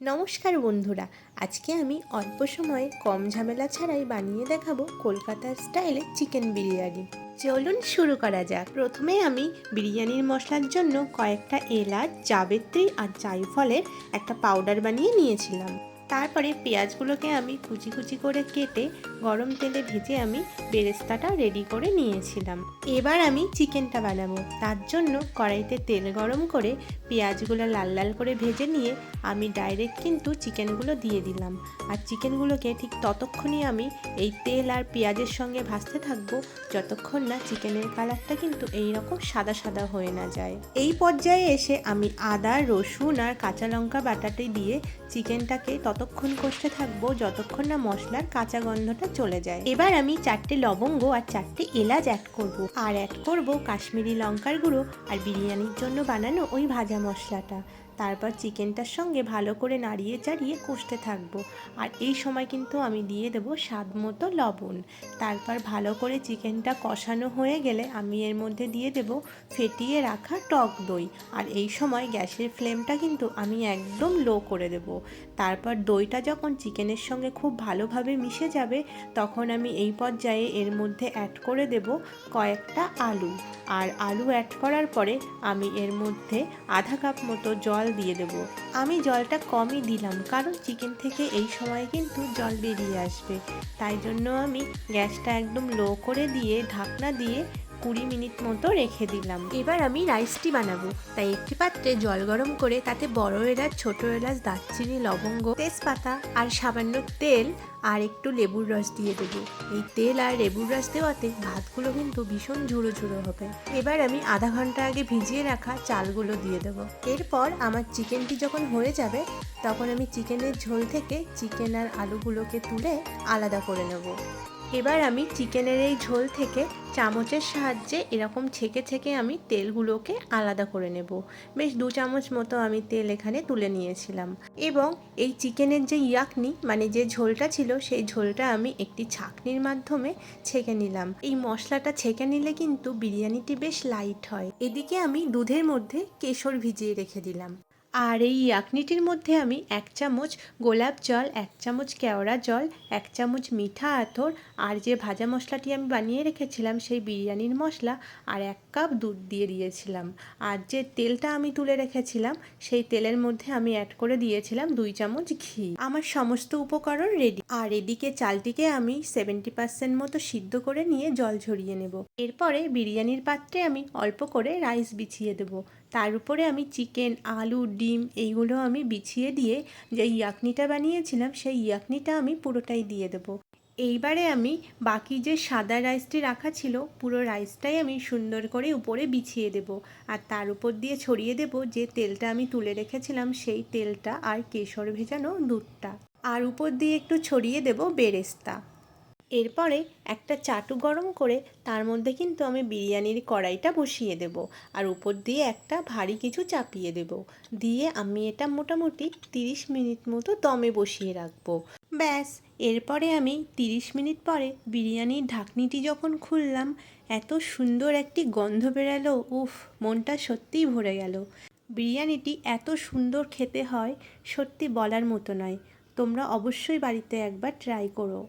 নমস্কার বন্ধুরা, আজকে আমি অল্প সময়ে কম ঝামেলা ছাড়াই বানিয়ে দেখাবো কলকাতার স্টাইলে চিকেন বিরিয়ানি। চলুন শুরু করা যাক। প্রথমে আমি বিরিয়ানির মশলার জন্য কয়েকটা এলাচ, জাবিত্রি আর জায়ফলের একটা পাউডার বানিয়ে নিয়েছিলাম। তারপরে পেঁয়াজগুলোকে আমি কুচি কুচি করে কেটে গরম তেলে ভেজে আমি বেরেস্তাটা রেডি করে নিয়েছিলাম। এবার আমি চিকেনটা বানাবো। তার জন্য কড়াইতে তেল গরম করে পেঁয়াজগুলো লাল লাল করে ভেজে নিয়ে আমি ডাইরেক্ট কিন্তু চিকেনগুলো দিয়ে দিলাম। আর চিকেনগুলোকে ঠিক ততক্ষণই আমি এই তেল আর পেঁয়াজের সঙ্গে ভাজতে থাকবো যতক্ষণ না চিকেনের কালারটা কিন্তু এইরকম সাদা সাদা হয়ে না যায়। এই পর্যায়ে এসে আমি আদা, রসুন আর কাঁচা লঙ্কা বাটাটি দিয়ে চিকেনটাকে ততক্ষণ কষতে থাকবো যতক্ষণ না মশলার কাঁচা গন্ধটা চলে যায়। এবার আমি 4টে লবঙ্গ আর 4টে এলাচ অ্যাড করব, আর অ্যাড করব কাশ্মীরি লঙ্কার গুঁড়ো আর বিরিয়ানির জন্য বানানো ওই ভাজা মশলাটা। তারপর চিকেনটার সঙ্গে ভালো করে নাড়িয়ে চাড়িয়ে কষতে থাকবো। আর এই সময় কিন্তু আমি দিয়ে দেবো স্বাদ মতো লবণ। তারপর ভালো করে চিকেনটা কষানো হয়ে গেলে আমি এর মধ্যে দিয়ে দেবো ফেটিয়ে রাখা টক দই। আর এই সময় গ্যাসের ফ্লেমটা কিন্তু আমি একদম লো করে দেবো। তারপর দইটা যখন চিকেনের সঙ্গে খুব ভালোভাবে মিশে যাবে তখন আমি এই পর্যায়ে এর মধ্যে অ্যাড করে দেব কয়েকটা আলু। আর আলু অ্যাড করার পরে আমি এর মধ্যে আধা কাপ মতো জল দিয়ে দেব। আমি জলটা কমই দিলাম কারণ চিকেন থেকে এই সময় কিন্তু জল বেরিয়ে আসবে। তাই জন্য আমি গ্যাসটা একদম লো করে দিয়ে ঢাকনা দিয়ে 20 মিনিট মতো রেখে দিলাম। এবার আমি রাইসটি বানাবো, তাই একটি পাত্রে জল গরম করে তাতে বড় এলাচ, ছোট এলাচ, দারচিনি, লবঙ্গ, তেজপাতা আর সামান্য তেল আর একটু লেবুর রস দিয়ে দেবো। এই তেল আর লেবুর রস দেওয়াতে ভাতগুলো কিন্তু ভীষণ ঝুড়ো ঝুড়ো হবে। এবার আমি আধা ঘন্টা আগে ভিজিয়ে রাখা চালগুলো দিয়ে দেবো। এরপর আমার চিকেনটি যখন হয়ে যাবে তখন আমি চিকেনের ঝোল থেকে চিকেন আর আলুগুলোকে তুলে আলাদা করে নেব। এবার আমি চিকেনের এই ঝোল থেকে চামচের সাহায্যে এরকম ছেঁকে ছেঁকে আমি তেলগুলোকে আলাদা করে নেব। বেশ 2 চামচ মতো আমি তেল এখানে তুলে নিয়েছিলাম। এবং এই চিকেনের যে ইয়াকনি মানে যে ঝোলটা ছিল সেই ঝোলটা আমি একটি ছাঁকনির মাধ্যমে ছেঁকে নিলাম। এই মশলাটা ছেঁকে নিলে কিন্তু বিরিয়ানিটি বেশ লাইট হয়। এদিকে আমি দুধের মধ্যে কেশর ভিজিয়ে রেখে দিলাম। আর এই ইয়াকনিটির মধ্যে আমি 1 চামচ গোলাপ জল, 1 চামচ কেওড়া জল, 1 চামচ মিঠা আতর আর যে ভাজা মশলাটি আমি বানিয়ে রেখেছিলাম সেই বিরিয়ানির মশলা আর 1 কাপ দুধ দিয়ে দিয়েছিলাম। আর যে তেলটা আমি তুলে রেখেছিলাম সেই তেলের মধ্যে আমি অ্যাড করে দিয়েছিলাম 2 চামচ ঘি। আমার সমস্ত উপকরণ রেডি। আর এদিকে চালটিকে আমি 70% মতো সিদ্ধ করে নিয়ে জল ঝরিয়ে নেব। এরপরে বিরিয়ানির পাত্রে আমি অল্প করে রাইস বিছিয়ে দেবো। তার উপরে আমি চিকেন, আলু, ডিম এইগুলো আমি বিছিয়ে দিয়ে যে ইয়াকনিটা বানিয়েছিলাম সেই ইয়াকনিটা আমি পুরোটাই দিয়ে দেবো। এইবারে আমি বাকি যে সাদা রাইসটি রাখা ছিল পুরো রাইসটাই আমি সুন্দর করে উপরে বিছিয়ে দেব। আর তার উপর দিয়ে ছড়িয়ে দেব যে তেলটা আমি তুলে রেখেছিলাম সেই তেলটা আর কেশর ভেজানো দুধটা। আর উপর দিয়ে একটু ছড়িয়ে দেব বেরেস্তা। এরপরে একটা চাটু গরম করে তার মধ্যে কিন্তু আমি বিরিয়ানির কড়াইটা বসিয়ে দেব। আর উপর দিয়ে একটা ভারী কিছু চাপিয়ে দেব। দিয়ে আমি এটা মোটামুটি 30 মিনিট মতো দমে বসিয়ে রাখবো। ব্যাস, এরপরে আমি 30 মিনিট পরে বিরিয়ানির ঢাকনিটি যখন খুললাম এত সুন্দর একটি গন্ধ বেরালো, উফ, মনটা সত্যিই ভরে গেল। বিরিয়ানিটি এত সুন্দর খেতে হয় সত্যি বলার মতো নয়। তোমরা অবশ্যই বাড়িতে একবার ট্রাই করো।